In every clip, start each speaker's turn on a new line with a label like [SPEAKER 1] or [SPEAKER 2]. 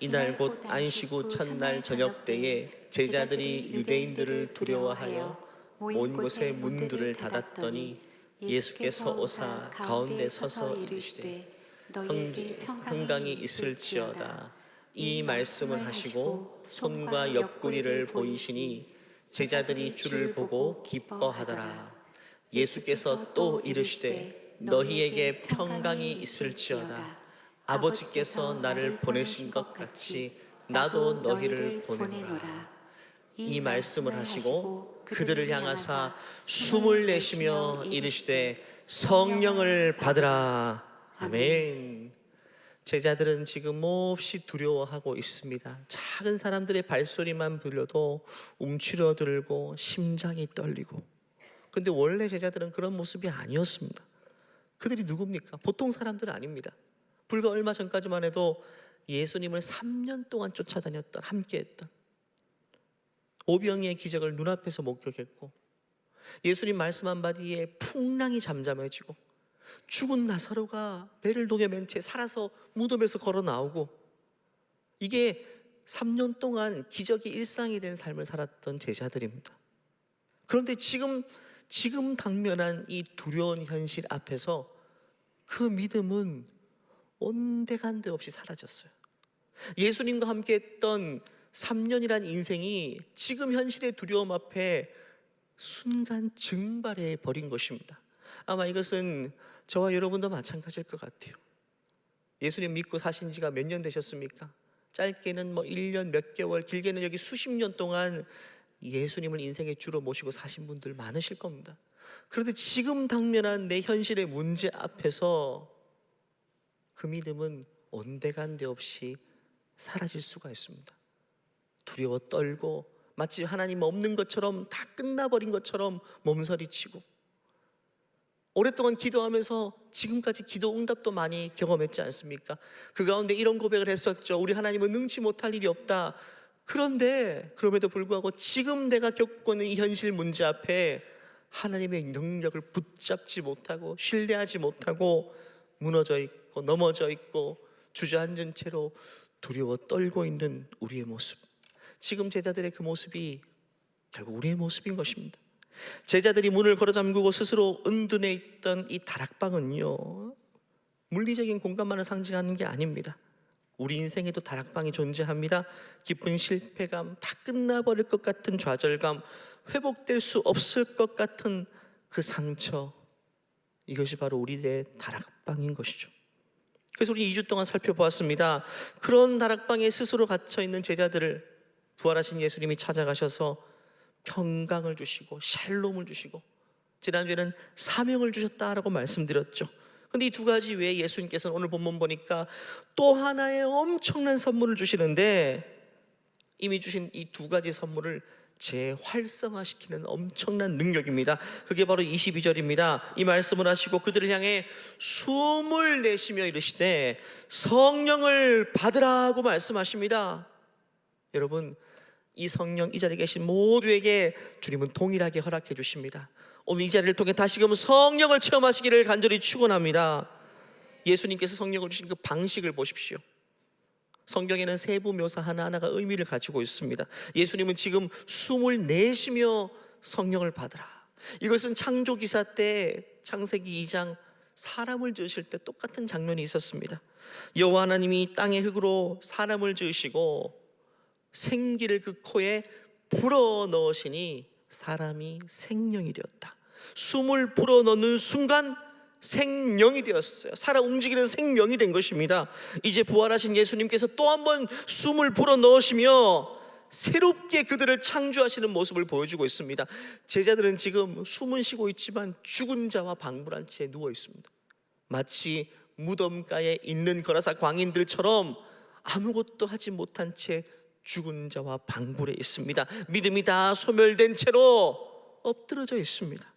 [SPEAKER 1] 이날 곧 안식 후 첫날 저녁 때에 제자들이 유대인들을 두려워하여 온 곳에 문들을 닫았더니 예수께서 오사 가운데 서서 이르시되 평강이 있을지어다. 이 말씀을 하시고 손과 옆구리를 보이시니 제자들이 주를 보고 기뻐하더라. 예수께서 또 이르시되 너희에게 평강이 있을지어다. 아버지께서 나를 보내신 것 같이 나도 너희를 보내노라. 이 말씀을 하시고 그들을 향하사 숨을 내쉬며 이르시되 성령을 받으라. 아멘. 제자들은 지금 몹시 두려워하고 있습니다. 작은 사람들의 발소리만 들려도 움츠러들고 심장이 떨리고. 근데 원래 제자들은 그런 모습이 아니었습니다. 그들이 누굽니까? 보통 사람들은 아닙니다. 불과 얼마 전까지만 해도 예수님을 3년 동안 쫓아다녔던, 함께했던, 오병이의 기적을 눈앞에서 목격했고, 예수님 말씀 한마디에 풍랑이 잠잠해지고, 죽은 나사로가 배를 녹여맨 채 살아서 무덤에서 걸어 나오고, 이게 3년 동안 기적이 일상이 된 삶을 살았던 제자들입니다. 그런데 지금 당면한 이 두려운 현실 앞에서 그 믿음은 온데간데 없이 사라졌어요. 예수님과 함께 했던 3년이란 인생이 지금 현실의 두려움 앞에 순간 증발해 버린 것입니다. 아마 이것은 저와 여러분도 마찬가지일 것 같아요. 예수님 믿고 사신 지가 몇 년 되셨습니까? 짧게는 1년 몇 개월, 길게는 여기 수십 년 동안 예수님을 인생의 주로 모시고 사신 분들 많으실 겁니다. 그런데 지금 당면한 내 현실의 문제 앞에서 그 믿음은 온데간데 없이 사라질 수가 있습니다. 두려워 떨고 마치 하나님 없는 것처럼, 다 끝나버린 것처럼 몸서리치고, 오랫동안 기도하면서 지금까지 기도 응답도 많이 경험했지 않습니까? 그 가운데 이런 고백을 했었죠. 우리 하나님은 능치 못할 일이 없다. 그런데 그럼에도 불구하고 지금 내가 겪고 있는 이 현실 문제 앞에 하나님의 능력을 붙잡지 못하고 신뢰하지 못하고 무너져 있고 넘어져 있고 주저앉은 채로 두려워 떨고 있는 우리의 모습, 지금 제자들의 그 모습이 결국 우리의 모습인 것입니다. 제자들이 문을 걸어 잠그고 스스로 은둔해 있던 이 다락방은요, 물리적인 공간만을 상징하는 게 아닙니다. 우리 인생에도 다락방이 존재합니다. 깊은 실패감, 다 끝나버릴 것 같은 좌절감, 회복될 수 없을 것 같은 그 상처, 이것이 바로 우리의 다락방인 것이죠. 그래서 우리 2주 동안 살펴보았습니다. 그런 다락방에 스스로 갇혀있는 제자들을 부활하신 예수님이 찾아가셔서 평강을 주시고 샬롬을 주시고, 지난주에는 사명을 주셨다라고 말씀드렸죠. 근데 이 두 가지 외에 예수님께서는 오늘 본문 보니까 또 하나의 엄청난 선물을 주시는데, 이미 주신 이 두 가지 선물을 재활성화시키는 엄청난 능력입니다. 그게 바로 22절입니다. 이 말씀을 하시고 그들을 향해 숨을 내쉬며 이르시되 성령을 받으라고 말씀하십니다. 여러분, 이 성령, 이 자리에 계신 모두에게 주님은 동일하게 허락해 주십니다. 오늘 이 자리를 통해 다시금 성령을 체험하시기를 간절히 축원합니다. 예수님께서 성령을 주신 그 방식을 보십시오. 성경에는 세부 묘사 하나하나가 의미를 가지고 있습니다. 예수님은 지금 숨을 내쉬며 성령을 받으라. 이것은 창조기사 때 창세기 2장 사람을 지으실 때 똑같은 장면이 있었습니다. 여호와 하나님이 땅의 흙으로 사람을 지으시고 생기를 그 코에 불어넣으시니 사람이 생명이 되었다. 숨을 불어넣는 순간 생명이 되었어요. 살아 움직이는 생명이 된 것입니다. 이제 부활하신 예수님께서 또 한 번 숨을 불어넣으시며 새롭게 그들을 창조하시는 모습을 보여주고 있습니다. 제자들은 지금 숨은 쉬고 있지만 죽은 자와 방불한 채 누워 있습니다. 마치 무덤가에 있는 거라사 광인들처럼 아무것도 하지 못한 채 죽은 자와 방불해 있습니다. 믿음이 다 소멸된 채로 엎드러져 있습니다.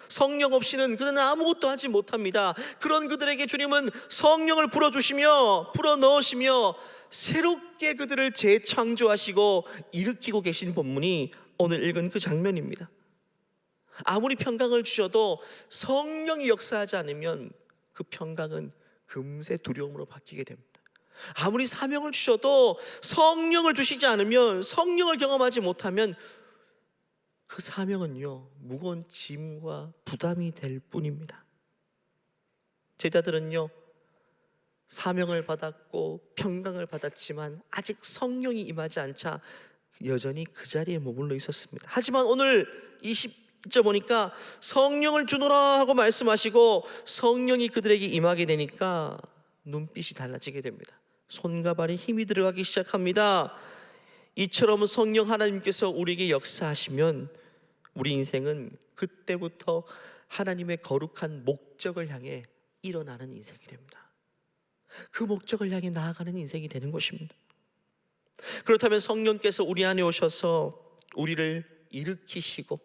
[SPEAKER 1] 성령 없이는 그들은 아무것도 하지 못합니다. 그런 그들에게 주님은 성령을 불어주시며 불어넣으시며 새롭게 그들을 재창조하시고 일으키고 계신 본문이 오늘 읽은 그 장면입니다. 아무리 평강을 주셔도 성령이 역사하지 않으면 그 평강은 금세 두려움으로 바뀌게 됩니다. 아무리 사명을 주셔도 성령을 주시지 않으면, 성령을 경험하지 못하면 그 사명은요, 무거운 짐과 부담이 될 뿐입니다. 제자들은요, 사명을 받았고 평강을 받았지만 아직 성령이 임하지 않자 여전히 그 자리에 머물러 있었습니다. 하지만 오늘 20절 보니까 성령을 주노라 하고 말씀하시고 성령이 그들에게 임하게 되니까 눈빛이 달라지게 됩니다. 손과 발에 힘이 들어가기 시작합니다. 이처럼 성령 하나님께서 우리에게 역사하시면 우리 인생은 그때부터 하나님의 거룩한 목적을 향해 일어나는 인생이 됩니다. 그 목적을 향해 나아가는 인생이 되는 것입니다. 그렇다면 성령께서 우리 안에 오셔서 우리를 일으키시고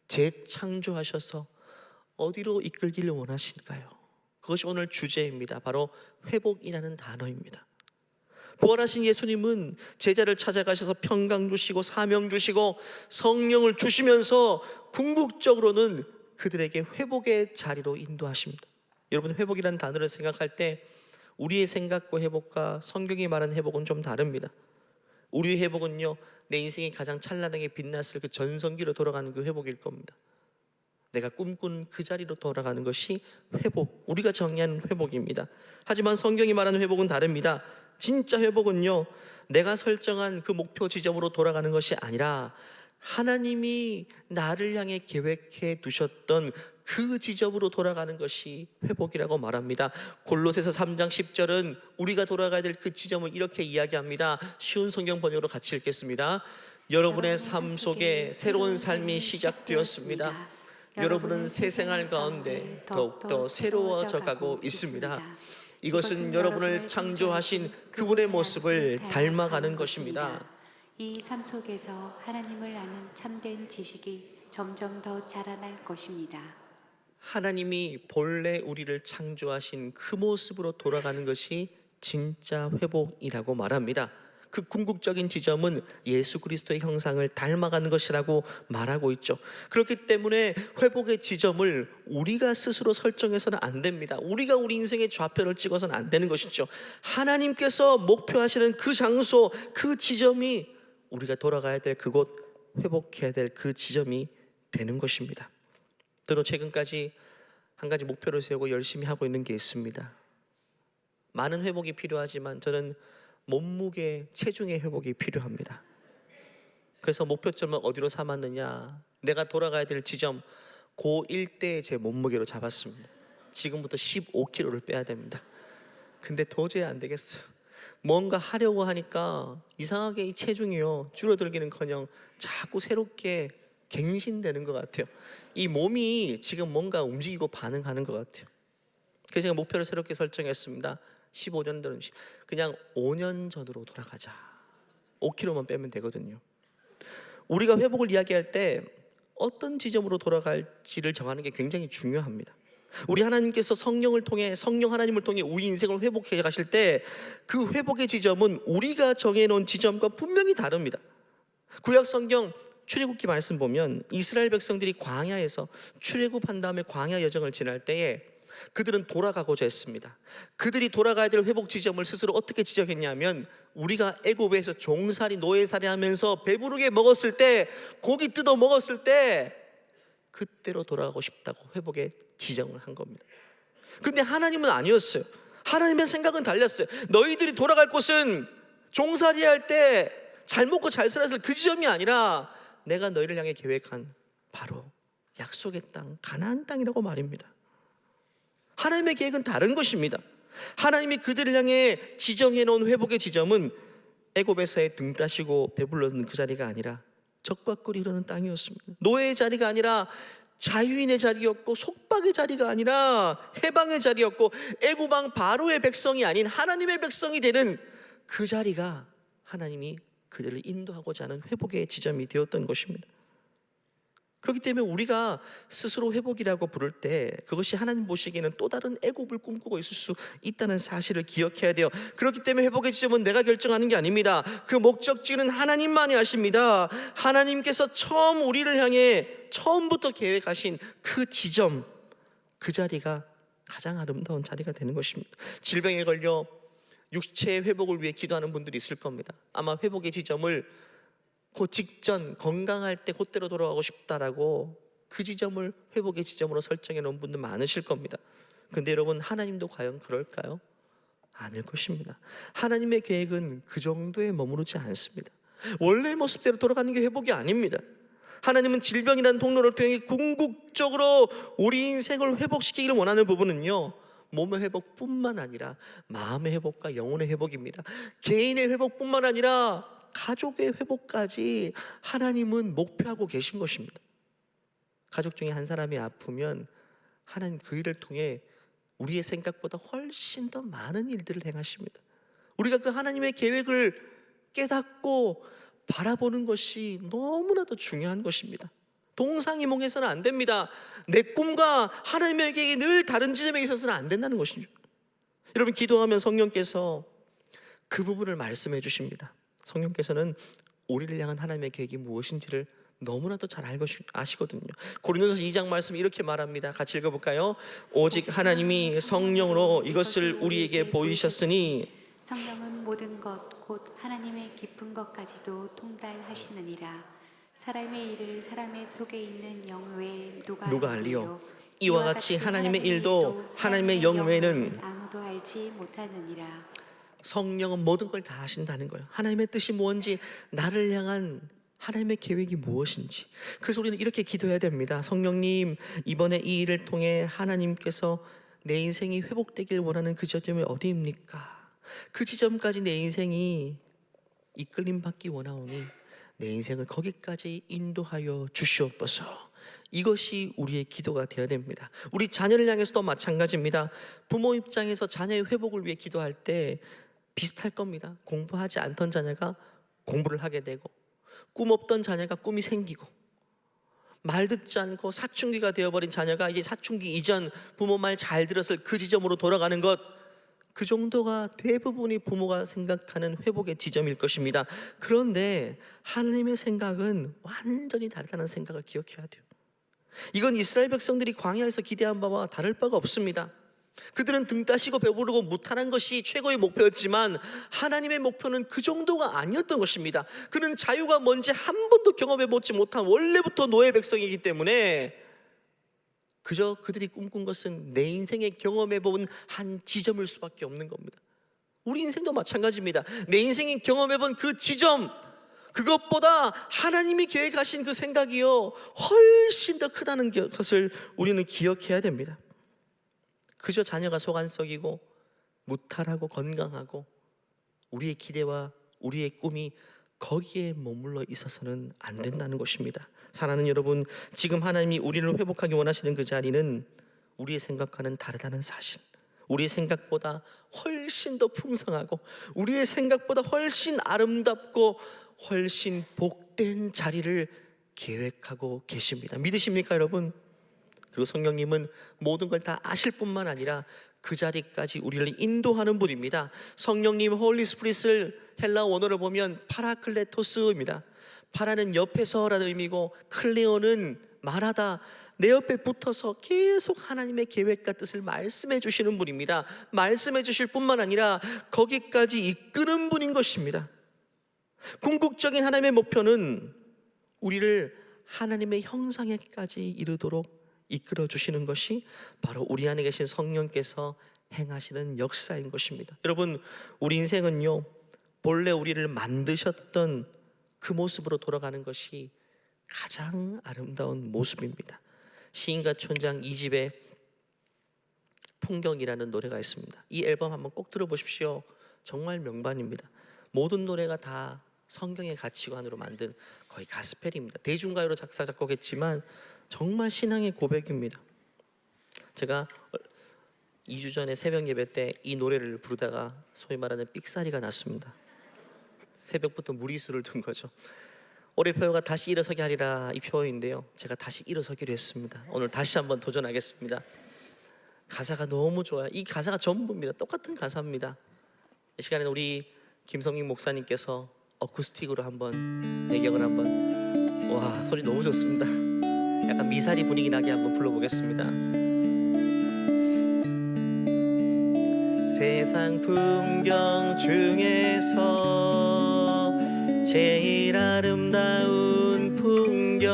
[SPEAKER 1] 재창조하셔서 어디로 이끌기를 원하실까요? 그것이 오늘 주제입니다. 바로 회복이라는 단어입니다. 부활하신 예수님은 제자를 찾아가셔서 평강 주시고 사명 주시고 성령을 주시면서 궁극적으로는 그들에게 회복의 자리로 인도하십니다. 여러분, 회복이라는 단어를 생각할 때 우리의 생각과 회복과 성경이 말하는 회복은 좀 다릅니다. 우리의 회복은요, 내 인생이 가장 찬란하게 빛났을 그 전성기로 돌아가는 그 회복일 겁니다. 내가 꿈꾼 그 자리로 돌아가는 것이 회복, 우리가 정의하는 회복입니다. 하지만 성경이 말하는 회복은 다릅니다. 진짜 회복은요, 내가 설정한 그 목표 지점으로 돌아가는 것이 아니라 하나님이 나를 향해 계획해 두셨던 그 지점으로 돌아가는 것이 회복이라고 말합니다. 골로새서 3장 10절은 우리가 돌아가야 될 그 지점을 이렇게 이야기합니다. 쉬운 성경 번역으로 같이 읽겠습니다. 여러분의 삶 속에 새로운 삶이 시작되었습니다. 여러분은 새 생활 가운데 더욱더 새로워져 가고 있습니다. 이것은 여러분을 창조하신 그분의 모습을 닮아가는 것입니다.
[SPEAKER 2] 이 삶 속에서 하나님을 아는 참된 지식이 점점 더 자라날 것입니다.
[SPEAKER 1] 하나님이 본래 우리를 창조하신 그 모습으로 돌아가는 것이 진짜 회복이라고 말합니다. 그 궁극적인 지점은 예수 그리스도의 형상을 닮아가는 것이라고 말하고 있죠. 그렇기 때문에 회복의 지점을 우리가 스스로 설정해서는 안 됩니다. 우리가 우리 인생의 좌표를 찍어서는 안 되는 것이죠. 하나님께서 목표하시는 그 장소, 그 지점이 우리가 돌아가야 될 그곳, 회복해야 될 그 지점이 되는 것입니다. 저도 최근까지 한 가지 목표를 세우고 열심히 하고 있는 게 있습니다. 많은 회복이 필요하지만 저는 몸무게, 체중의 회복이 필요합니다. 그래서 목표점을 어디로 삼았느냐, 내가 돌아가야 될 지점 고1 때 제 몸무게로 잡았습니다. 지금부터 15kg를 빼야 됩니다. 근데 도저히 안 되겠어요. 뭔가 하려고 하니까 이상하게 이 체중이요, 줄어들기는커녕 자꾸 새롭게 갱신되는 것 같아요. 이 몸이 지금 뭔가 움직이고 반응하는 것 같아요. 그래서 제가 목표를 새롭게 설정했습니다. 15년 전은 그냥 5년 전으로 돌아가자. 5kg만 빼면 되거든요. 우리가 회복을 이야기할 때 어떤 지점으로 돌아갈지를 정하는 게 굉장히 중요합니다. 우리 하나님께서 성령을 통해, 성령 하나님을 통해 우리 인생을 회복해 가실 때 그 회복의 지점은 우리가 정해놓은 지점과 분명히 다릅니다. 구약 성경 출애굽기 말씀 보면 이스라엘 백성들이 광야에서 출애굽한 다음에 광야 여정을 지날 때에 그들은 돌아가고자 했습니다. 그들이 돌아가야 될 회복 지점을 스스로 어떻게 지적했냐면, 우리가 애굽에서 종살이 노예살이 하면서 배부르게 먹었을 때, 고기 뜯어 먹었을 때 그때로 돌아가고 싶다고 회복의 지정을 한 겁니다. 근데 하나님은 아니었어요. 하나님의 생각은 달랐어요. 너희들이 돌아갈 곳은 종살이 할 때 잘 먹고 잘 살았을 그 지점이 아니라 내가 너희를 향해 계획한 바로 약속의 땅, 가나안 땅이라고 말입니다. 하나님의 계획은 다른 것입니다. 하나님이 그들을 향해 지정해 놓은 회복의 지점은 애굽에서의 등 따시고 배불러는 그 자리가 아니라 적과 꿀이 흐르는 땅이었습니다. 노예의 자리가 아니라 자유인의 자리였고, 속박의 자리가 아니라 해방의 자리였고, 애굽 왕 바로의 백성이 아닌 하나님의 백성이 되는 그 자리가 하나님이 그들을 인도하고자 하는 회복의 지점이 되었던 것입니다. 그렇기 때문에 우리가 스스로 회복이라고 부를 때 그것이 하나님 보시기에는 또 다른 애굽을 꿈꾸고 있을 수 있다는 사실을 기억해야 돼요. 그렇기 때문에 회복의 지점은 내가 결정하는 게 아닙니다. 그 목적지는 하나님만이 아십니다. 하나님께서 처음 우리를 향해 처음부터 계획하신 그 지점, 그 자리가 가장 아름다운 자리가 되는 것입니다. 질병에 걸려 육체의 회복을 위해 기도하는 분들이 있을 겁니다. 아마 회복의 지점을 그 직전 건강할 때 그때로 돌아가고 싶다라고 그 지점을 회복의 지점으로 설정해 놓은 분들 많으실 겁니다. 근데 여러분, 하나님도 과연 그럴까요? 아닐 것입니다. 하나님의 계획은 그 정도에 머무르지 않습니다. 원래의 모습대로 돌아가는 게 회복이 아닙니다. 하나님은 질병이라는 통로를 통해 궁극적으로 우리 인생을 회복시키기를 원하는 부분은요, 몸의 회복뿐만 아니라 마음의 회복과 영혼의 회복입니다. 개인의 회복뿐만 아니라 가족의 회복까지 하나님은 목표하고 계신 것입니다. 가족 중에 한 사람이 아프면 하나님 그 일을 통해 우리의 생각보다 훨씬 더 많은 일들을 행하십니다. 우리가 그 하나님의 계획을 깨닫고 바라보는 것이 너무나도 중요한 것입니다. 동상이몽해서는 안 됩니다. 내 꿈과 하나님의 계획이 늘 다른 지점에 있어서는 안 된다는 것이죠. 여러분, 기도하면 성령께서 그 부분을 말씀해 주십니다. 성령께서는 우리를 향한 하나님의 계획이 무엇인지를 너무나도 잘 알고 아시거든요. 고린도서 2장 말씀 이렇게 말합니다. 같이 읽어볼까요? 오직 하나님이 성령으로 이것을 우리에게 보이셨으니
[SPEAKER 2] 성령은 모든 것 곧 하나님의 깊은 것까지도 통달하시느니라. 사람의 일을 사람의 속에 있는 영 외에 누가
[SPEAKER 1] 알리요? 이와 같이 하나님의 일도 하나님의 영 외에는
[SPEAKER 2] 아무도 알지 못하느니라.
[SPEAKER 1] 성령은 모든 걸 다 하신다는 거예요. 하나님의 뜻이 무엇인지, 나를 향한 하나님의 계획이 무엇인지. 그래서 우리는 이렇게 기도해야 됩니다. 성령님, 이번에 이 일을 통해 하나님께서 내 인생이 회복되길 원하는 그 지점이 어디입니까? 그 지점까지 내 인생이 이끌림 받기 원하오니 내 인생을 거기까지 인도하여 주시옵소서. 이것이 우리의 기도가 되어야 됩니다. 우리 자녀를 향해서도 마찬가지입니다. 부모 입장에서 자녀의 회복을 위해 기도할 때 비슷할 겁니다. 공부하지 않던 자녀가 공부를 하게 되고, 꿈 없던 자녀가 꿈이 생기고, 말 듣지 않고 사춘기가 되어버린 자녀가 이제 사춘기 이전 부모 말 잘 들었을 그 지점으로 돌아가는 것, 그 정도가 대부분이 부모가 생각하는 회복의 지점일 것입니다. 그런데 하나님의 생각은 완전히 다르다는 생각을 기억해야 돼요. 이건 이스라엘 백성들이 광야에서 기대한 바와 다를 바가 없습니다. 그들은 등 따시고 배부르고 무탈한 것이 최고의 목표였지만 하나님의 목표는 그 정도가 아니었던 것입니다. 그는 자유가 뭔지 한 번도 경험해보지 못한 원래부터 노예 백성이기 때문에 그저 그들이 꿈꾼 것은 내 인생에 경험해본 한 지점일 수밖에 없는 겁니다. 우리 인생도 마찬가지입니다. 내 인생이 경험해본 그 지점, 그것보다 하나님이 계획하신 그 생각이요 훨씬 더 크다는 것을 우리는 기억해야 됩니다. 그저 자녀가 속 안 썩이고 무탈하고 건강하고 우리의 기대와 우리의 꿈이 거기에 머물러 있어서는 안 된다는 것입니다. 사랑하는 여러분, 지금 하나님이 우리를 회복하기 원하시는 그 자리는 우리의 생각과는 다르다는 사실, 우리의 생각보다 훨씬 더 풍성하고 우리의 생각보다 훨씬 아름답고 훨씬 복된 자리를 계획하고 계십니다. 믿으십니까 여러분? 그리고 성령님은 모든 걸 다 아실 뿐만 아니라 그 자리까지 우리를 인도하는 분입니다. 성령님, 홀리 스피릿을 헬라 원어로 보면 파라클레토스입니다. 파라는 옆에서라는 의미고 클레오는 말하다, 내 옆에 붙어서 계속 하나님의 계획과 뜻을 말씀해 주시는 분입니다. 말씀해 주실 뿐만 아니라 거기까지 이끄는 분인 것입니다. 궁극적인 하나님의 목표는 우리를 하나님의 형상에까지 이르도록 이끌어 주시는 것이 바로 우리 안에 계신 성령께서 행하시는 역사인 것입니다. 여러분, 우리 인생은요 본래 우리를 만드셨던 그 모습으로 돌아가는 것이 가장 아름다운 모습입니다. 시인과 촌장 2집에 풍경이라는 노래가 있습니다. 이 앨범 한번 꼭 들어보십시오. 정말 명반입니다. 모든 노래가 다 성경의 가치관으로 만든 거의 가스펠입니다. 대중가요로 작사 작곡했지만 정말 신앙의 고백입니다. 제가 2주 전에 새벽 예배 때 이 노래를 부르다가 소위 말하는 삑사리가 났습니다. 새벽부터 무리수를 둔 거죠. 올해 표어가 다시 일어서게 하리라, 이 표어인데요, 제가 다시 일어서기로 했습니다. 오늘 다시 한번 도전하겠습니다. 가사가 너무 좋아요. 이 가사가 전부입니다. 똑같은 가사입니다. 이 시간에는 우리 김성민 목사님께서 어쿠스틱으로 한번 배경을 한번, 와 소리 너무 좋습니다. 약간 미사리 분위기 나게 한번 불러보겠습니다. 세상 풍경 중에서 제일 아름다운 풍경,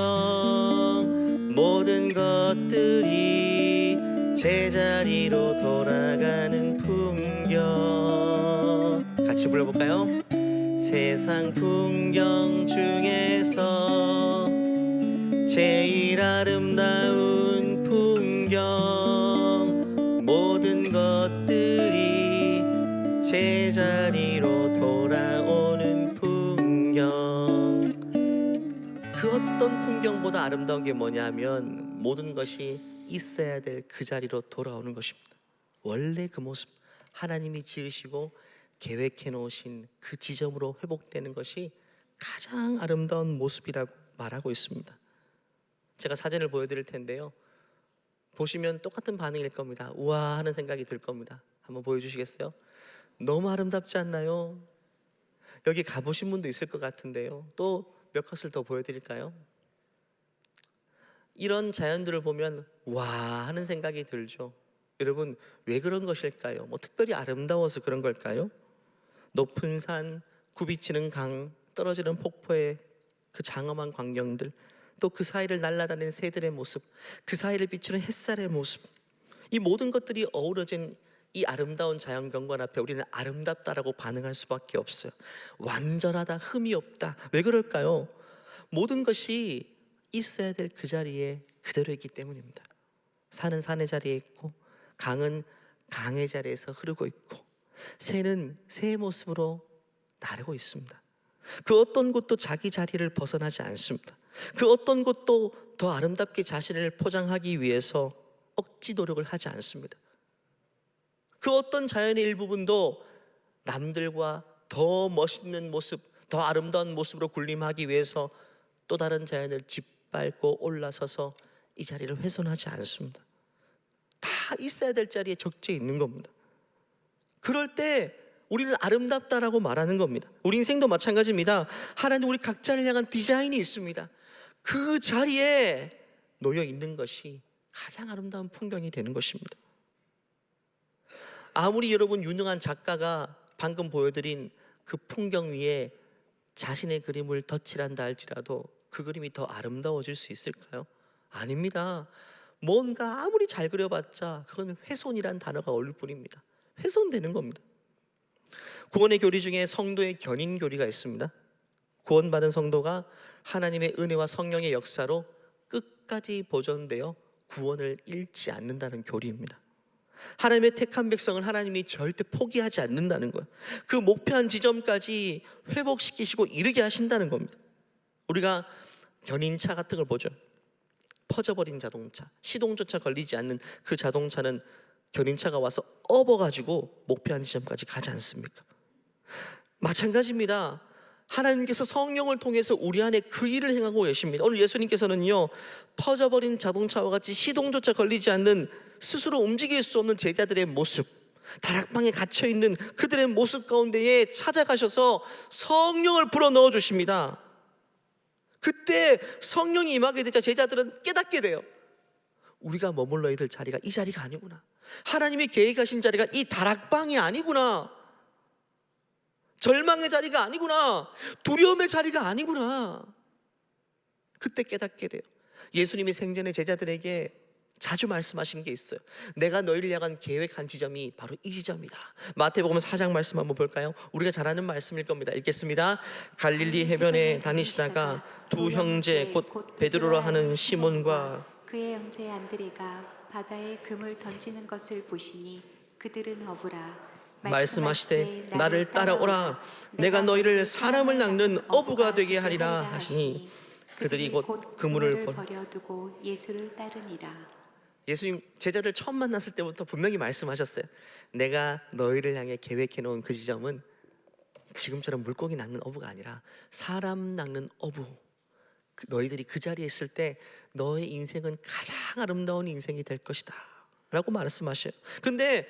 [SPEAKER 1] 모든 것들이 제자리로 돌아가는 풍경. 같이 불러볼까요? 세상 풍경 중에서 제일 아름다운 풍경, 모든 것들이 제자리로 돌아오는 풍경. 그 어떤 풍경보다 아름다운 게 뭐냐면 모든 것이 있어야 될 그 자리로 돌아오는 것입니다. 원래 그 모습, 하나님이 지으시고 계획해 놓으신 그 지점으로 회복되는 것이 가장 아름다운 모습이라고 말하고 있습니다. 제가 사진을 보여드릴 텐데요, 보시면 똑같은 반응일 겁니다. 우와 하는 생각이 들 겁니다. 한번 보여주시겠어요? 너무 아름답지 않나요? 여기 가보신 분도 있을 것 같은데요. 또 몇 컷을 더 보여드릴까요? 이런 자연들을 보면 와 하는 생각이 들죠. 여러분, 왜 그런 것일까요? 뭐 특별히 아름다워서 그런 걸까요? 높은 산, 굽이치는 강, 떨어지는 폭포의 그 장엄한 광경들, 또 그 사이를 날아다니는 새들의 모습, 그 사이를 비추는 햇살의 모습, 이 모든 것들이 어우러진 이 아름다운 자연경관 앞에 우리는 아름답다라고 반응할 수밖에 없어요. 완전하다, 흠이 없다. 왜 그럴까요? 모든 것이 있어야 될 그 자리에 그대로 있기 때문입니다. 산은 산의 자리에 있고, 강은 강의 자리에서 흐르고 있고, 새는 새의 모습으로 나르고 있습니다. 그 어떤 곳도 자기 자리를 벗어나지 않습니다. 그 어떤 곳도 더 아름답게 자신을 포장하기 위해서 억지 노력을 하지 않습니다. 그 어떤 자연의 일부분도 남들과 더 멋있는 모습, 더 아름다운 모습으로 군림하기 위해서 또 다른 자연을 짓밟고 올라서서 이 자리를 훼손하지 않습니다. 다 있어야 될 자리에 적재 있는 겁니다. 그럴 때 우리는 아름답다라고 말하는 겁니다. 우리 인생도 마찬가지입니다. 하나님 우리 각자를 향한 디자인이 있습니다. 그 자리에 놓여 있는 것이 가장 아름다운 풍경이 되는 것입니다. 아무리 여러분 유능한 작가가 방금 보여드린 그 풍경 위에 자신의 그림을 덧칠한다 할지라도 그 그림이 더 아름다워질 수 있을까요? 아닙니다. 뭔가 아무리 잘 그려봤자 그건 훼손이란 단어가 어울릴 뿐입니다. 훼손되는 겁니다. 구원의 교리 중에 성도의 견인 교리가 있습니다. 구원받은 성도가 하나님의 은혜와 성령의 역사로 끝까지 보존되어 구원을 잃지 않는다는 교리입니다. 하나님의 택한 백성을 하나님이 절대 포기하지 않는다는 거예요. 그 목표한 지점까지 회복시키시고 이르게 하신다는 겁니다. 우리가 견인차 같은 걸 보죠. 퍼져버린 자동차, 시동조차 걸리지 않는 그 자동차는 견인차가 와서 업어가지고 목표한 지점까지 가지 않습니까? 마찬가지입니다. 하나님께서 성령을 통해서 우리 안에 그 일을 행하고 계십니다. 오늘 예수님께서는요, 퍼져버린 자동차와 같이 시동조차 걸리지 않는 스스로 움직일 수 없는 제자들의 모습, 다락방에 갇혀있는 그들의 모습 가운데에 찾아가셔서 성령을 불어넣어 주십니다. 그때 성령이 임하게 되자 제자들은 깨닫게 돼요. 우리가 머물러야 될 자리가 이 자리가 아니구나. 하나님이 계획하신 자리가 이 다락방이 아니구나. 절망의 자리가 아니구나. 두려움의 자리가 아니구나. 그때 깨닫게 돼요. 예수님이 생전에 제자들에게 자주 말씀하신 게 있어요. 내가 너희를 향한 계획한 지점이 바로 이 지점이다. 마태복음 4장 말씀 한번 볼까요? 우리가 잘 아는 말씀일 겁니다. 읽겠습니다. 갈릴리 해변에 다니시다가 두 형제 곧 베드로라 하는 시몬과
[SPEAKER 2] 그의 형제 안드레가 바다에 금을 던지는 것을 보시니 그들은 어부라.
[SPEAKER 1] 말씀하시되 나를 따라오라. 내가 너희를 사람을 낚는 어부가 되게 하리라 하시니 그들이 곧 그물을
[SPEAKER 2] 버려두고 예수를 따르니라.
[SPEAKER 1] 예수님 제자들 처음 만났을 때부터 분명히 말씀하셨어요. 내가 너희를 향해 계획해 놓은 그 지점은 지금처럼 물고기 낚는 어부가 아니라 사람 낚는 어부. 너희들이 그 자리에 있을 때 너의 인생은 가장 아름다운 인생이 될 것이다 라고 말씀하셔요. 근데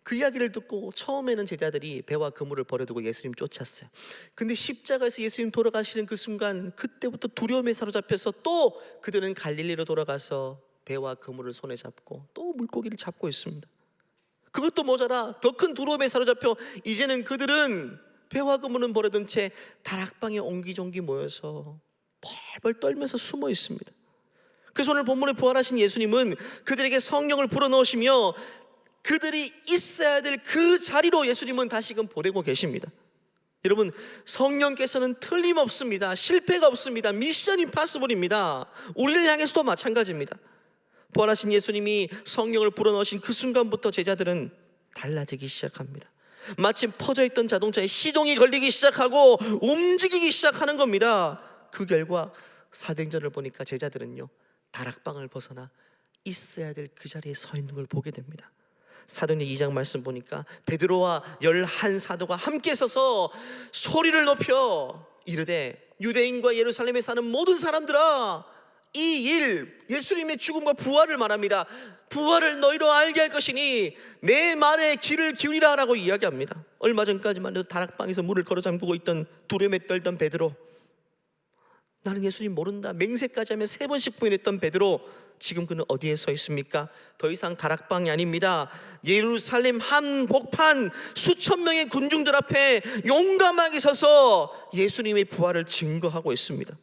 [SPEAKER 1] 그 이야기를 듣고 처음에는 제자들이 배와 그물을 버려두고 예수님 쫓았어요. 근데 십자가에서 예수님 돌아가시는 그 순간, 그때부터 두려움에 사로잡혀서 또 그들은 갈릴리로 돌아가서 배와 그물을 손에 잡고 또 물고기를 잡고 있습니다. 그것도 모자라 더 큰 두려움에 사로잡혀 이제는 그들은 배와 그물은 버려둔 채 다락방에 옹기종기 모여서 벌벌 떨면서 숨어 있습니다. 그래서 오늘 본문에 부활하신 예수님은 그들에게 성령을 불어넣으시며 그들이 있어야 될 그 자리로 예수님은 다시금 보내고 계십니다. 여러분, 성령께서는 틀림없습니다. 실패가 없습니다. 미션 임파서블입니다. 우리를 향해서도 마찬가지입니다. 부활하신 예수님이 성령을 불어넣으신 그 순간부터 제자들은 달라지기 시작합니다. 마침 퍼져있던 자동차에 시동이 걸리기 시작하고 움직이기 시작하는 겁니다. 그 결과 사도행전을 보니까 제자들은요, 다락방을 벗어나 있어야 될 그 자리에 서 있는 걸 보게 됩니다. 사도행전 2장 말씀 보니까 베드로와 11사도가 함께 서서 소리를 높여 이르되 유대인과 예루살렘에 사는 모든 사람들아, 이 일, 예수님의 죽음과 부활을 말합니다. 부활을 너희로 알게 할 것이니 내 말에 귀를 기울이라 라고 이야기합니다. 얼마 전까지만 해도 다락방에서 물을 걸어 잠그고 있던 두려움에 떨던 베드로, 나는 예수님 모른다 맹세까지 하며 3번씩 부인했던 베드로, 지금 그는 어디에 서 있습니까? 더 이상 다락방이 아닙니다. 예루살렘 한복판 수천 명의 군중들 앞에 용감하게 서서 예수님의 부활을 증거하고 있습니다.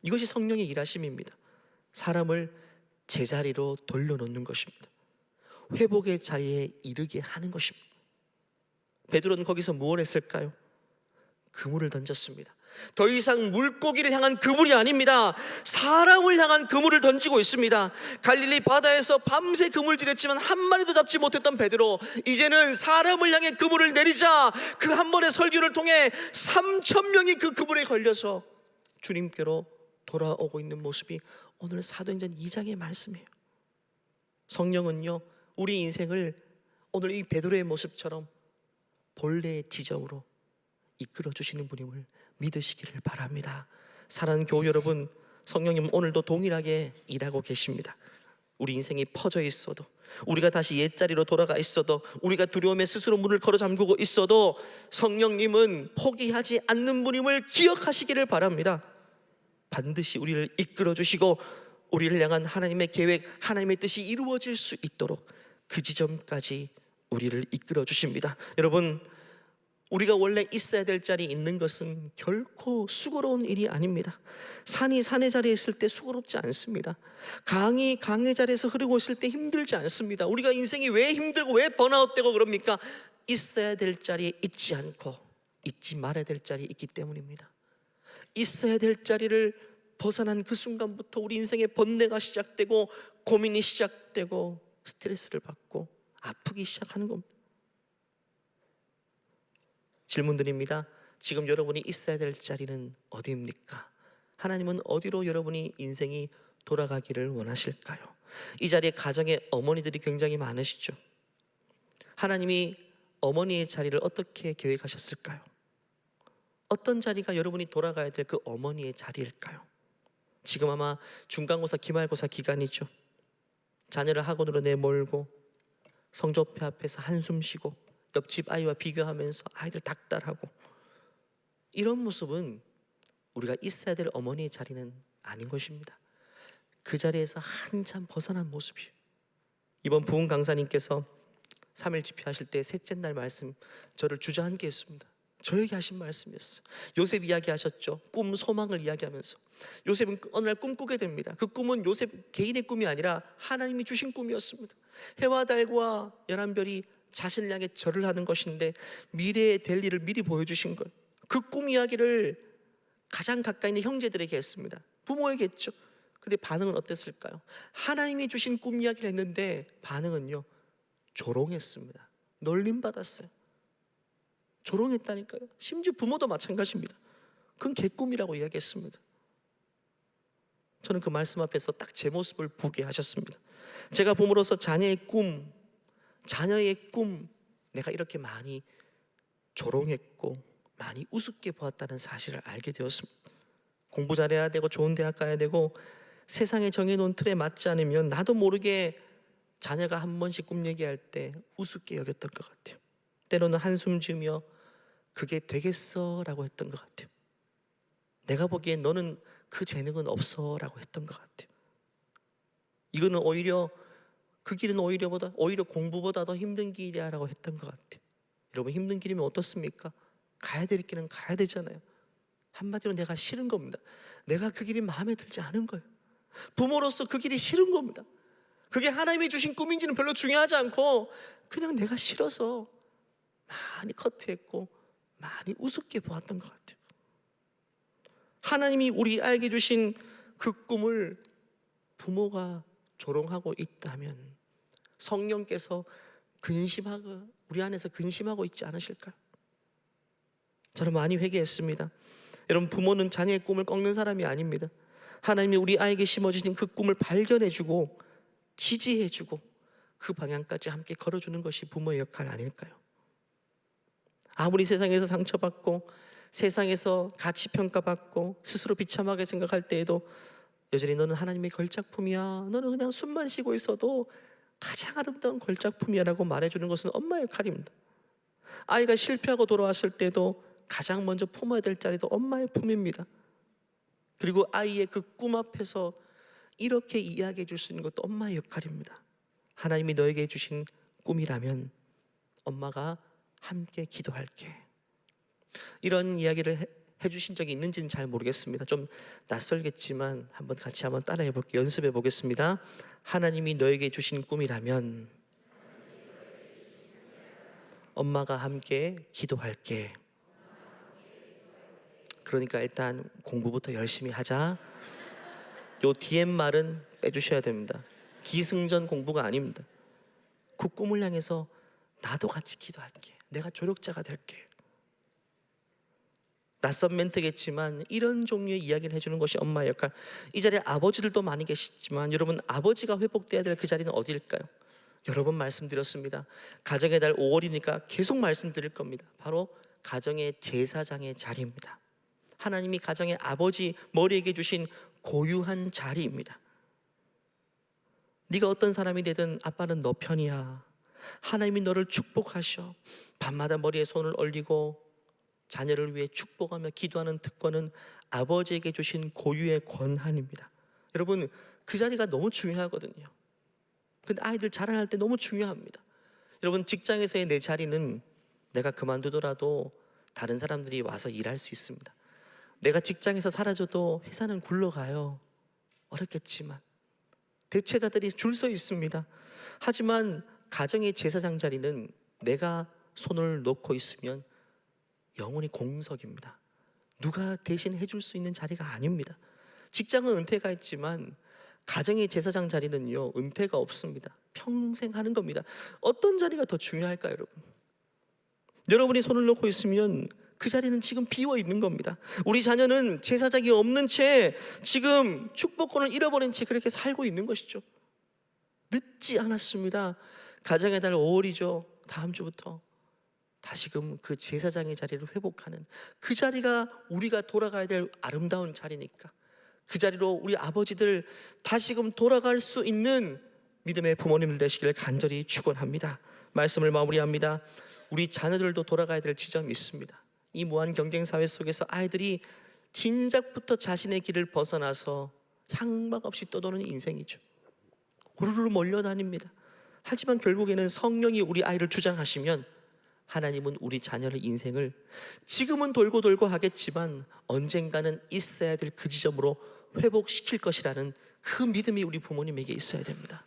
[SPEAKER 1] 이것이 성령의 일하심입니다. 사람을 제자리로 돌려놓는 것입니다. 회복의 자리에 이르게 하는 것입니다. 베드로는 거기서 무엇을 했을까요? 그물을 던졌습니다. 더 이상 물고기를 향한 그물이 아닙니다. 사람을 향한 그물을 던지고 있습니다. 갈릴리 바다에서 밤새 그물질했지만 한 마리도 잡지 못했던 베드로, 이제는 사람을 향해 그물을 내리자 그 한 번의 설교를 통해 3,000명이 그 그물에 걸려서 주님께로 돌아오고 있는 모습이 오늘 사도행전 2장의 말씀이에요. 성령은요, 우리 인생을 오늘 이 베드로의 모습처럼 본래의 지점으로 이끌어 주시는 분임을 믿으시기를 바랍니다. 사랑하는 교우 여러분, 성령님은 오늘도 동일하게 일하고 계십니다. 우리 인생이 퍼져 있어도, 우리가 다시 옛자리로 돌아가 있어도, 우리가 두려움에 스스로 문을 걸어 잠그고 있어도 성령님은 포기하지 않는 분임을 기억하시기를 바랍니다. 반드시 우리를 이끌어 주시고 우리를 향한 하나님의 계획, 하나님의 뜻이 이루어질 수 있도록 그 지점까지 우리를 이끌어 주십니다. 여러분, 우리가 원래 있어야 될 자리에 있는 것은 결코 수고로운 일이 아닙니다. 산이 산의 자리에 있을 때 수고롭지 않습니다. 강이 강의 자리에서 흐르고 있을 때 힘들지 않습니다. 우리가 인생이 왜 힘들고 왜 번아웃되고 그럽니까? 있어야 될 자리에 있지 않고 있지 말아야 될 자리에 있기 때문입니다. 있어야 될 자리를 벗어난 그 순간부터 우리 인생의 번뇌가 시작되고 고민이 시작되고 스트레스를 받고 아프기 시작하는 겁니다. 질문드립니다. 지금 여러분이 있어야 될 자리는 어디입니까? 하나님은 어디로 여러분이 인생이 돌아가기를 원하실까요? 이 자리에 가정의 어머니들이 굉장히 많으시죠. 하나님이 어머니의 자리를 어떻게 계획하셨을까요? 어떤 자리가 여러분이 돌아가야 될 그 어머니의 자리일까요? 지금 아마 중간고사, 기말고사 기간이죠. 자녀를 학원으로 내몰고 성적표 앞에서 한숨 쉬고 옆집 아이와 비교하면서 아이들 닥달하고, 이런 모습은 우리가 있어야 될 어머니의 자리는 아닌 것입니다. 그 자리에서 한참 벗어난 모습이에요. 이번 부흥 강사님께서 3일 집회하실 때 셋째 날 말씀 저를 주저앉게 했습니다. 저에게 하신 말씀이었어요. 요셉 이야기하셨죠. 꿈, 소망을 이야기하면서 요셉은 어느 날 꿈꾸게 됩니다. 그 꿈은 요셉 개인의 꿈이 아니라 하나님이 주신 꿈이었습니다. 해와 달과 11별이 자신을 향해 절을 하는 것인데 미래에 될 일을 미리 보여주신 것, 그 꿈 이야기를 가장 가까이 있는 형제들에게 했습니다. 부모에게 했죠. 근데 반응은 어땠을까요? 하나님이 주신 꿈 이야기를 했는데 반응은요, 조롱했습니다. 놀림받았어요. 조롱했다니까요. 심지어 부모도 마찬가지입니다. 그건 개꿈이라고 이야기했습니다. 저는 그 말씀 앞에서 딱 제 모습을 보게 하셨습니다. 제가 부모로서 자녀의 꿈, 내가 이렇게 많이 조롱했고 많이 우습게 보았다는 사실을 알게 되었습니다. 공부 잘해야 되고 좋은 대학 가야 되고 세상에 정해놓은 틀에 맞지 않으면 나도 모르게 자녀가 한 번씩 꿈 얘기할 때 우습게 여겼던 것 같아요. 때로는 한숨 지으며 그게 되겠어 라고 했던 것 같아요. 내가 보기엔 너는 그 재능은 없어 라고 했던 것 같아요. 이거는 오히려 그 길은 오히려 공부보다 더 힘든 길이야라고 했던 것 같아요. 여러분, 힘든 길이면 어떻습니까? 가야 될 길은 가야 되잖아요. 한마디로 내가 싫은 겁니다. 내가 그 길이 마음에 들지 않은 거예요. 부모로서 그 길이 싫은 겁니다. 그게 하나님이 주신 꿈인지는 별로 중요하지 않고 그냥 내가 싫어서 많이 커트했고 많이 우습게 보았던 것 같아요. 하나님이 우리 아이에게 주신 그 꿈을 부모가 조롱하고 있다면 성령께서 우리 안에서 근심하고 있지 않으실까요? 저는 많이 회개했습니다. 여러분, 부모는 자녀의 꿈을 꺾는 사람이 아닙니다. 하나님이 우리 아이에게 심어주신 그 꿈을 발견해주고 지지해주고 그 방향까지 함께 걸어주는 것이 부모의 역할 아닐까요? 아무리 세상에서 상처받고 세상에서 가치 평가받고 스스로 비참하게 생각할 때에도 여전히 너는 하나님의 걸작품이야, 너는 그냥 숨만 쉬고 있어도 가장 아름다운 걸작품이야 라고 말해주는 것은 엄마의 역할입니다. 아이가 실패하고 돌아왔을 때도 가장 먼저 품어야 될 자리도 엄마의 품입니다. 그리고 아이의 그 꿈 앞에서 이렇게 이야기해 줄 수 있는 것도 엄마의 역할입니다. 하나님이 너에게 주신 꿈이라면 엄마가 함께 기도할게. 이런 이야기를 해주신 적이 있는지는 잘 모르겠습니다. 좀 낯설겠지만 같이 한번 따라해 볼게요. 연습해 보겠습니다. 하나님이 너에게 주신 꿈이라면 엄마가 함께 기도할게. 그러니까 일단 공부부터 열심히 하자. 요 뒤에 말은 빼주셔야 됩니다. 기승전 공부가 아닙니다. 그 꿈을 향해서 나도 같이 기도할게. 내가 조력자가 될게. 낯선 멘트겠지만 이런 종류의 이야기를 해주는 것이 엄마의 역할. 이 자리에 아버지들도 많이 계시지만 여러분, 아버지가 회복돼야 될 그 자리는 어디일까요? 여러 번 말씀드렸습니다. 가정의 달 5월이니까 계속 말씀드릴 겁니다. 바로 가정의 제사장의 자리입니다. 하나님이 가정의 아버지 머리에게 주신 고유한 자리입니다. 네가 어떤 사람이 되든 아빠는 너 편이야. 하나님이 너를 축복하셔. 밤마다 머리에 손을 얼리고 자녀를 위해 축복하며 기도하는 특권은 아버지에게 주신 고유의 권한입니다. 여러분, 그 자리가 너무 중요하거든요. 근데 아이들 자라날 때 너무 중요합니다. 여러분, 직장에서의 내 자리는 내가 그만두더라도 다른 사람들이 와서 일할 수 있습니다. 내가 직장에서 사라져도 회사는 굴러가요. 어렵겠지만 대체자들이 줄 서 있습니다. 하지만 가정의 제사장 자리는 내가 손을 놓고 있으면 영원히 공석입니다. 누가 대신 해줄 수 있는 자리가 아닙니다. 직장은 은퇴가 있지만 가정의 제사장 자리는요, 은퇴가 없습니다. 평생 하는 겁니다. 어떤 자리가 더 중요할까요, 여러분? 여러분이 손을 놓고 있으면 그 자리는 지금 비어 있는 겁니다. 우리 자녀는 제사장이 없는 채 지금 축복권을 잃어버린 채 그렇게 살고 있는 것이죠. 늦지 않았습니다. 가정의 달 5월이죠. 다음 주부터 다시금 그 제사장의 자리를 회복하는 그 자리가 우리가 돌아가야 될 아름다운 자리니까 그 자리로 우리 아버지들 다시금 돌아갈 수 있는 믿음의 부모님들 되시기를 간절히 축원합니다. 말씀을 마무리합니다. 우리 자녀들도 돌아가야 될 지점이 있습니다. 이 무한 경쟁 사회 속에서 아이들이 진작부터 자신의 길을 벗어나서 향막 없이 떠도는 인생이죠. 우르르 몰려다닙니다. 하지만 결국에는 성령이 우리 아이를 주장하시면 하나님은 우리 자녀의 인생을 지금은 돌고 돌고 하겠지만 언젠가는 있어야 될 그 지점으로 회복시킬 것이라는 그 믿음이 우리 부모님에게 있어야 됩니다.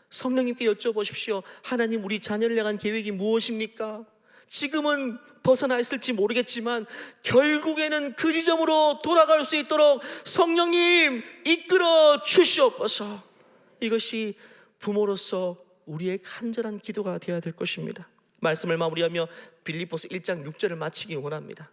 [SPEAKER 1] 성령님께 여쭤보십시오. 하나님, 우리 자녀를 향한 계획이 무엇입니까? 지금은 벗어나 있을지 모르겠지만 결국에는 그 지점으로 돌아갈 수 있도록 성령님 이끌어 주시옵소서. 이것이 부모로서 우리의 간절한 기도가 되어야 될 것입니다. 말씀을 마무리하며 빌립보서 1장 6절을 마치기 원합니다.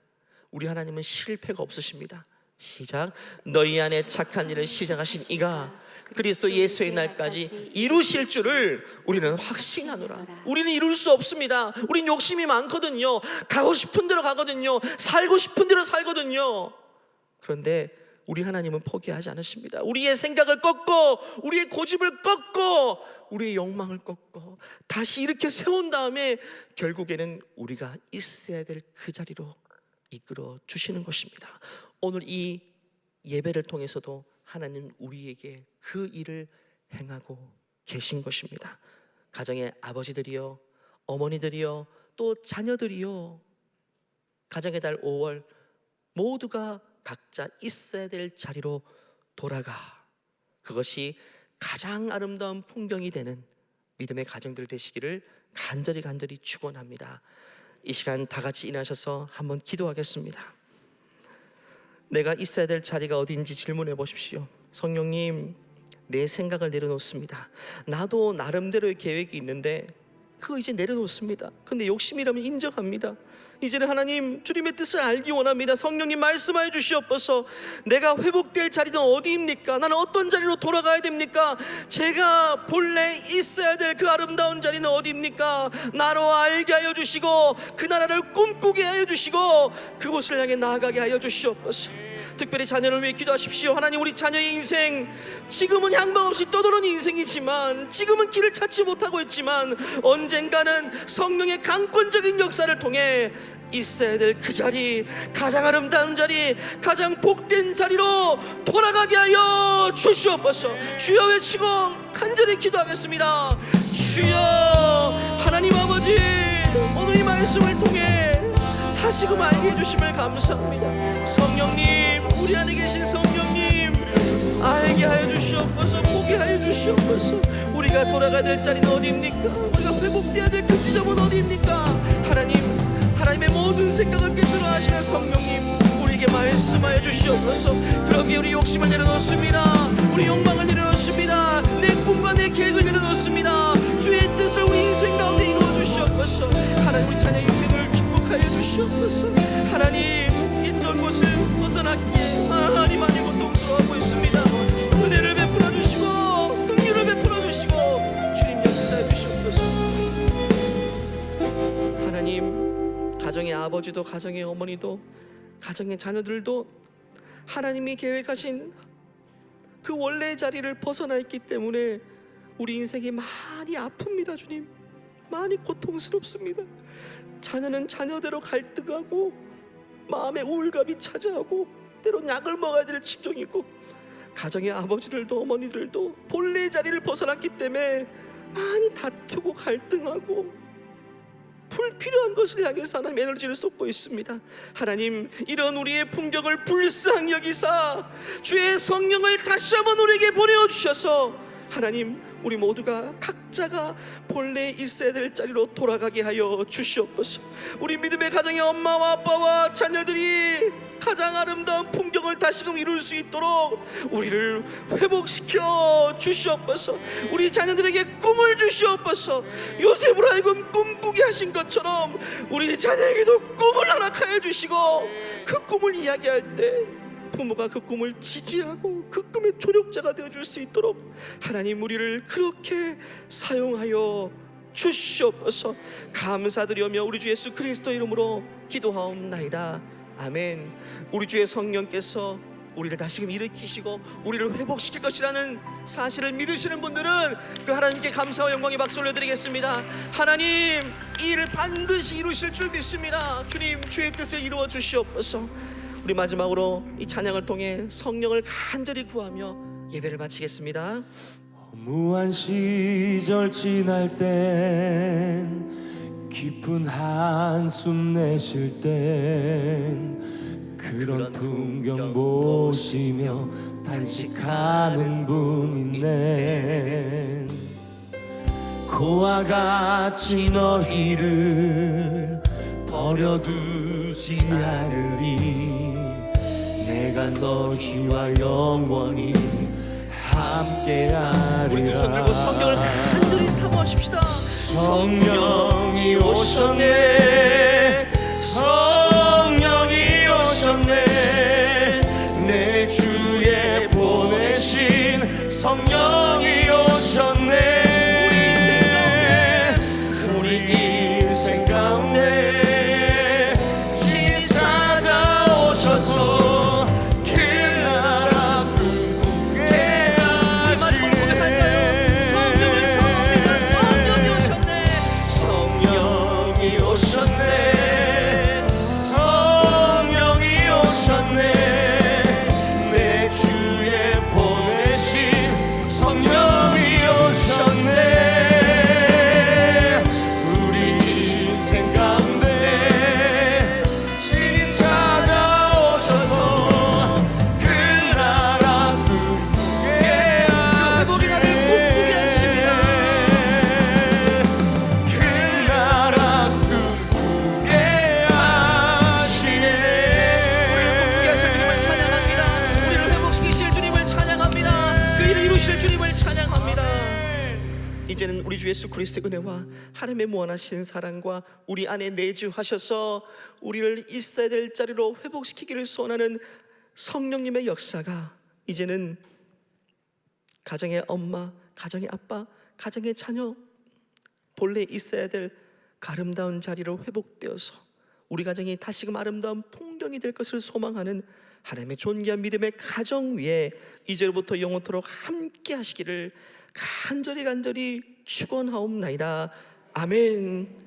[SPEAKER 1] 우리 하나님은 실패가 없으십니다. 시작. 너희 안에 착한 일을 시작하신 이가 그리스도 예수의 날까지 이루실 줄을 우리는 확신하노라. 우리는 이룰 수 없습니다. 우린 욕심이 많거든요. 가고 싶은 대로 가거든요. 살고 싶은 대로 살거든요. 그런데 우리 하나님은 포기하지 않으십니다. 우리의 생각을 꺾고 우리의 고집을 꺾고 우리의 욕망을 꺾고 다시 이렇게 세운 다음에 결국에는 우리가 있어야 될 그 자리로 이끌어 주시는 것입니다. 오늘 이 예배를 통해서도 하나님 우리에게 그 일을 행하고 계신 것입니다. 가정의 아버지들이요, 어머니들이요, 또 자녀들이요, 가정의 달 5월 모두가 각자 있어야 될 자리로 돌아가, 그것이 가장 아름다운 풍경이 되는 믿음의 가정들 되시기를 간절히 축원합니다. 이 시간 다 같이 일어나셔서 한번 기도하겠습니다. 내가 있어야 될 자리가 어디인지 질문해 보십시오. 성령님, 내 생각을 내려놓습니다. 나도 나름대로의 계획이 있는데 그거 이제 내려놓습니다. 근데 욕심이라면 인정합니다. 이제는 하나님, 주님의 뜻을 알기 원합니다. 성령님 말씀하여 주시옵소서. 내가 회복될 자리는 어디입니까? 나는 어떤 자리로 돌아가야 됩니까? 제가 본래 있어야 될 그 아름다운 자리는 어디입니까? 나로 알게 하여 주시고 그 나라를 꿈꾸게 하여 주시고 그곳을 향해 나아가게 하여 주시옵소서. 특별히 자녀를 위해 기도하십시오. 하나님, 우리 자녀의 인생, 지금은 향방 없이 떠도는 인생이지만, 지금은 길을 찾지 못하고 있지만, 언젠가는 성령의 강권적인 역사를 통해 있어야 될 그 자리, 가장 아름다운 자리, 가장 복된 자리로 돌아가게 하여 주시옵소서. 주여 외치고 간절히 기도하겠습니다. 주여, 하나님 아버지, 오늘 이 말씀을 통해 다시금 알게 해주심을 감사합니다. 성령님, 우리 안에 계신 성령님, 알게 하여 주시옵소서. 보게 하여 주시옵소서. 우리가 돌아가야 될 자리는 어디입니까? 우리가 회복돼야 될 그 지점은 어디입니까? 하나님, 하나님의 모든 생각을 꿰뚫어 아시는 성령님, 우리에게 말씀하여 주시옵소서. 그러기에 우리 욕심을 내려놓습니다. 우리 욕망을 내려놓습니다. 내 꿈과 내 계획을 내려놓습니다. 주의 뜻을 우리 인생 가운데 이루어 주시옵소서. 하나님, 우리 자녀 인생을 축복하여 주시옵소서. 하나님, 있던 곳을 벗어났기에 하나님 안에 고통스러워하고 있습니다. 은혜를 베풀어 주시고 긍휼을 베풀어 주시고 주님 역사해 주시옵소서. 하나님, 가정의 아버지도 가정의 어머니도 가정의 자녀들도 하나님이 계획하신 그 원래의 자리를 벗어나 있기 때문에 우리 인생이 많이 아픕니다. 주님, 많이 고통스럽습니다. 자녀는 자녀대로 갈등하고 마음에 우울감이 찾아오고 때론 약을 먹어야 될 지경이고, 가정의 아버지들도 어머니들도 본래의 자리를 벗어났기 때문에 많이 다투고 갈등하고 불필요한 것을 향해서 하나님 에너지를 쏟고 있습니다. 하나님, 이런 우리의 풍경을 불쌍히 여기사 주의 성령을 다시 한번 우리에게 보내주셔서 하나님, 우리 모두가 각자가 본래 있어야 될 자리로 돌아가게 하여 주시옵소서. 우리 믿음의 가정의 엄마와 아빠와 자녀들이 가장 아름다운 풍경을 다시금 이룰 수 있도록 우리를 회복시켜 주시옵소서. 우리 자녀들에게 꿈을 주시옵소서. 요셉으로 하여금 꿈꾸게 하신 것처럼 우리 자녀에게도 꿈을 허락하여 주시고, 그 꿈을 이야기할 때 부모가 그 꿈을 지지하고 그 꿈의 조력자가 되어줄 수 있도록 하나님, 우리를 그렇게 사용하여 주시옵소서. 감사드리며 우리 주 예수 그리스도 이름으로 기도하옵나이다. 아멘. 우리 주의 성령께서 우리를 다시금 일으키시고 우리를 회복시킬 것이라는 사실을 믿으시는 분들은 그 하나님께 감사와 영광의 박수 올려드리겠습니다. 하나님, 이 일을 반드시 이루실 줄 믿습니다. 주님, 주의 뜻을 이루어 주시옵소서. 우리 마지막으로 이 찬양을 통해 성령을 간절히 구하며 예배를 마치겠습니다.
[SPEAKER 3] 허무한 시절 지날 땐, 깊은 한숨 내쉴 땐, 그런 풍경 보시며 단식하는 분 있네. 그와 같이 너희를 버려두지 않으리. 내가 너희와 영원히 함께하리라.
[SPEAKER 1] 우리 두 손 들고 성령을 간절히 사모하십시다.
[SPEAKER 3] 성령이 오셨네, 성령이 오셨네. 내 주에 보내신 성령이 오셨네. 우리 인생 가운데 친히 찾아오셔서 그 나라 꿈꾸게 하시네. 성령이 오셨네.
[SPEAKER 1] 그리스도의 은혜와 하나님의 무한하신 사랑과 우리 안에 내주하셔서 우리를 있어야 될 자리로 회복시키기를 소원하는 성령님의 역사가 이제는 가정의 엄마, 가정의 아빠, 가정의 자녀, 본래 있어야 될 아름다운 자리로 회복되어서 우리 가정이 다시금 아름다운 풍경이 될 것을 소망하는 하나님의 존귀한 믿음의 가정 위에 이제로부터 영원토록 함께 하시기를 간절히 축원하옵나이다. 아멘.